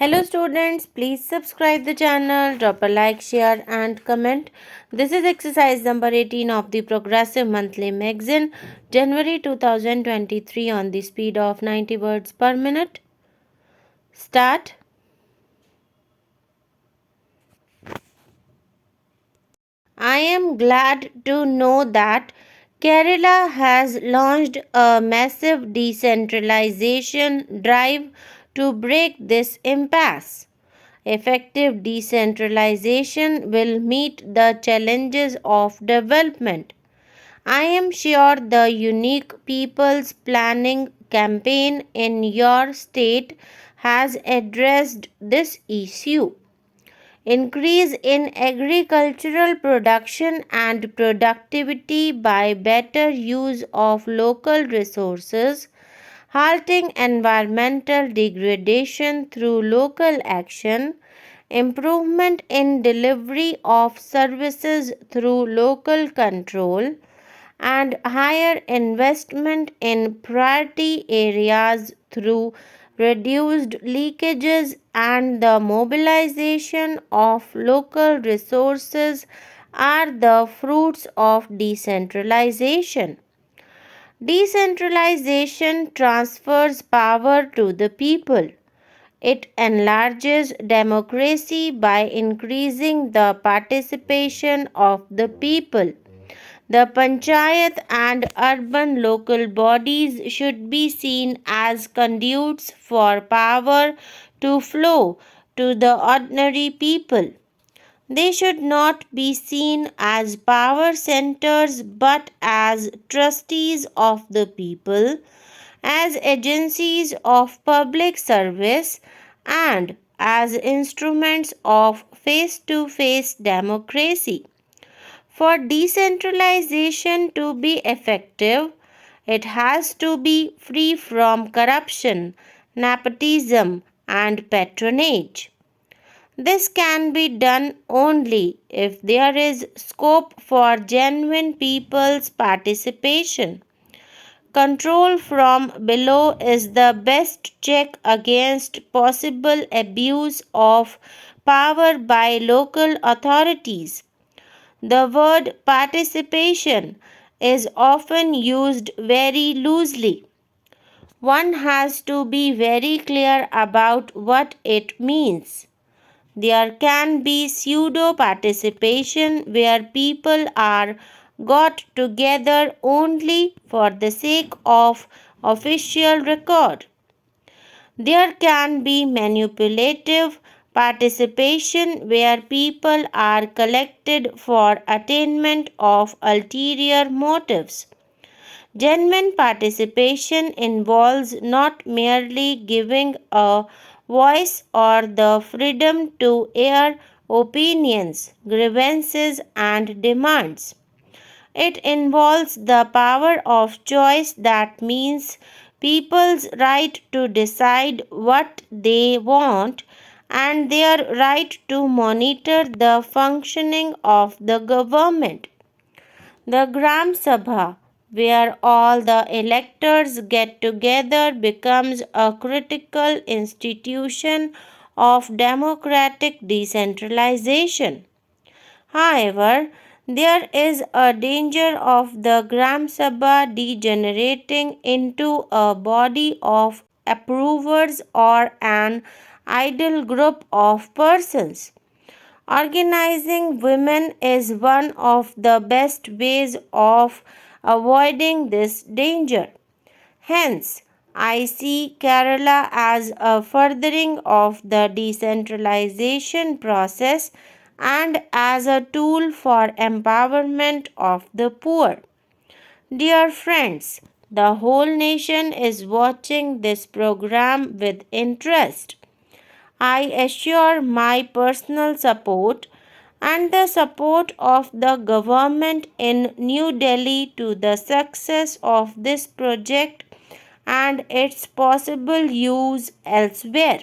Hello students, please subscribe the channel, drop a like, share and comment. This is exercise number 18 of the Progressive Monthly Magazine, January 2023 on the speed of 90 words per minute. Start. I am glad to know that Kerala has launched a massive decentralization drive to break this impasse. Effective decentralization will meet the challenges of development. I am sure the Unique People's Planning campaign in your state has addressed this issue. Increase in agricultural production and productivity by better use of local resources, halting environmental degradation through local action, improvement in delivery of services through local control, and higher investment in priority areas through reduced leakages and the mobilization of local resources are the fruits of decentralization. Decentralization transfers power to the people. It enlarges democracy by increasing the participation of the people. The panchayat and urban local bodies should be seen as conduits for power to flow to the ordinary people. They should not be seen as power centers but as trustees of the people, as agencies of public service, and as instruments of face to face democracy. For decentralization to be effective, it has to be free from corruption, nepotism, and patronage. This can be done only if there is scope for genuine people's participation. Control from below is the best check against possible abuse of power by local authorities. The word participation is often used very loosely. One has to be very clear about what it means. There can be pseudo participation where people are got together only for the sake of official record. There can be manipulative participation where people are collected for attainment of ulterior motives. Genuine participation involves not merely giving a voice or the freedom to air opinions, grievances, and demands. It involves the power of choice, that means people's right to decide what they want and their right to monitor the functioning of the government. The Gram Sabha, where all the electors get together, becomes a critical institution of democratic decentralization. However, there is a danger of the Gram Sabha degenerating into a body of approvers or an idle group of persons. Organizing women is one of the best ways of avoiding this danger. Hence, I see Kerala as a furthering of the decentralization process and as a tool for empowerment of the poor. Dear friends, the whole nation is watching this program with interest. I assure my personal support and the support of the government in New Delhi to the success of this project and its possible use elsewhere.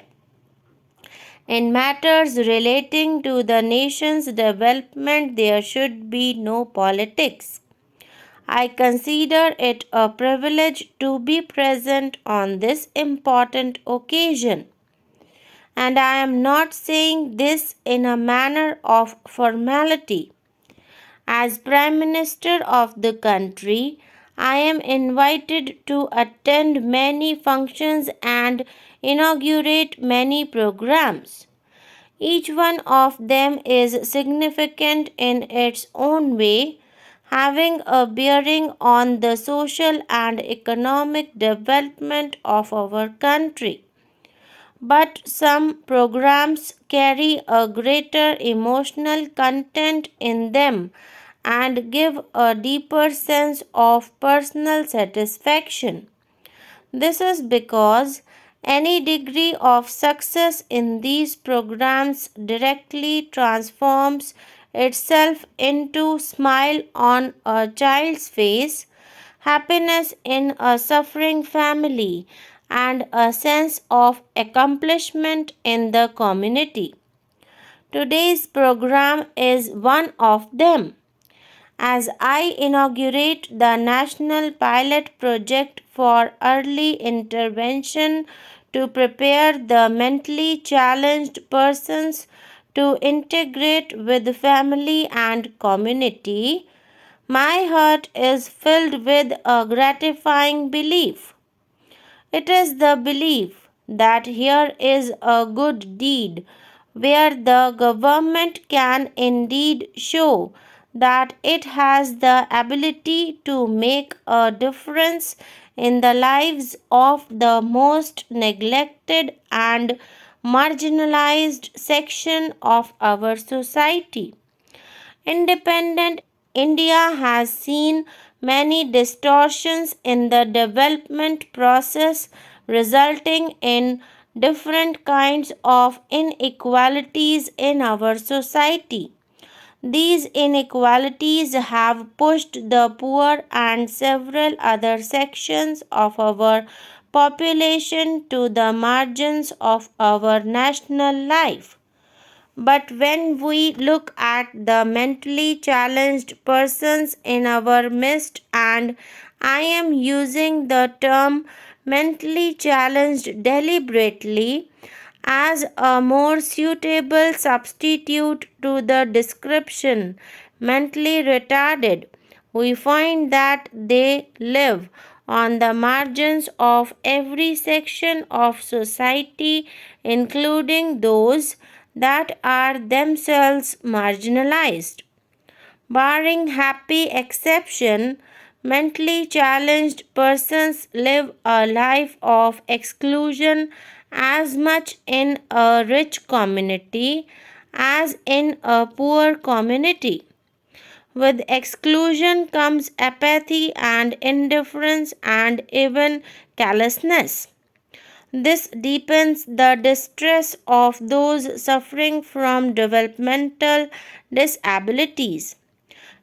In matters relating to the nation's development, there should be no politics. I consider it a privilege to be present on this important occasion. And I am not saying this in a manner of formality. As Prime Minister of the country, I am invited to attend many functions and inaugurate many programs. Each one of them is significant in its own way, having a bearing on the social and economic development of our country. But some programs carry a greater emotional content in them and give a deeper sense of personal satisfaction. This is because any degree of success in these programs directly transforms itself into smile on a child's face, happiness in a suffering family, and a sense of accomplishment in the community. Today's program is one of them. As I inaugurate the National Pilot Project for Early Intervention to prepare the mentally challenged persons to integrate with family and community, my heart is filled with a gratifying belief. It is the belief that here is a good deed where the government can indeed show that it has the ability to make a difference in the lives of the most neglected and marginalized section of our society. Independent India has seen many distortions in the development process, resulting in different kinds of inequalities in our society. These inequalities have pushed the poor and several other sections of our population to the margins of our national life. But when we look at the mentally challenged persons in our midst, and I am using the term mentally challenged deliberately as a more suitable substitute to the description mentally retarded, we find that they live on the margins of every section of society, including those that are themselves marginalized. Barring happy exception, mentally challenged persons live a life of exclusion as much in a rich community as in a poor community. With exclusion comes apathy and indifference and even callousness. This deepens the distress of those suffering from developmental disabilities.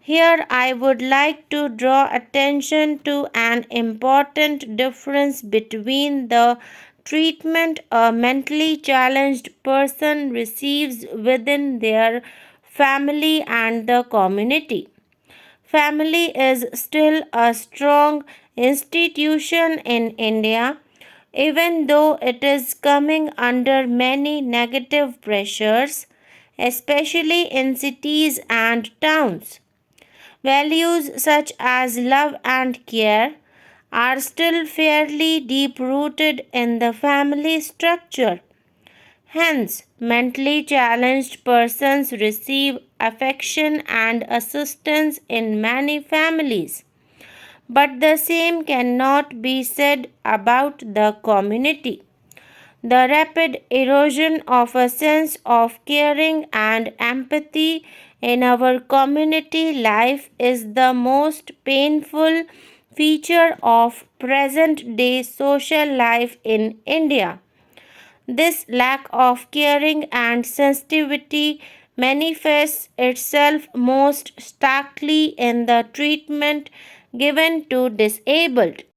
Here, I would like to draw attention to an important difference between the treatment a mentally challenged person receives within their family and the community. Family is still a strong institution in India, even though it is coming under many negative pressures, especially in cities and towns. Values such as love and care are still fairly deep rooted in the family structure. Hence, mentally challenged persons receive affection and assistance in many families. But the same cannot be said about the community. The rapid erosion of a sense of caring and empathy in our community life is the most painful feature of present day social life in India. This lack of caring and sensitivity manifests itself most starkly in the treatment given to disabled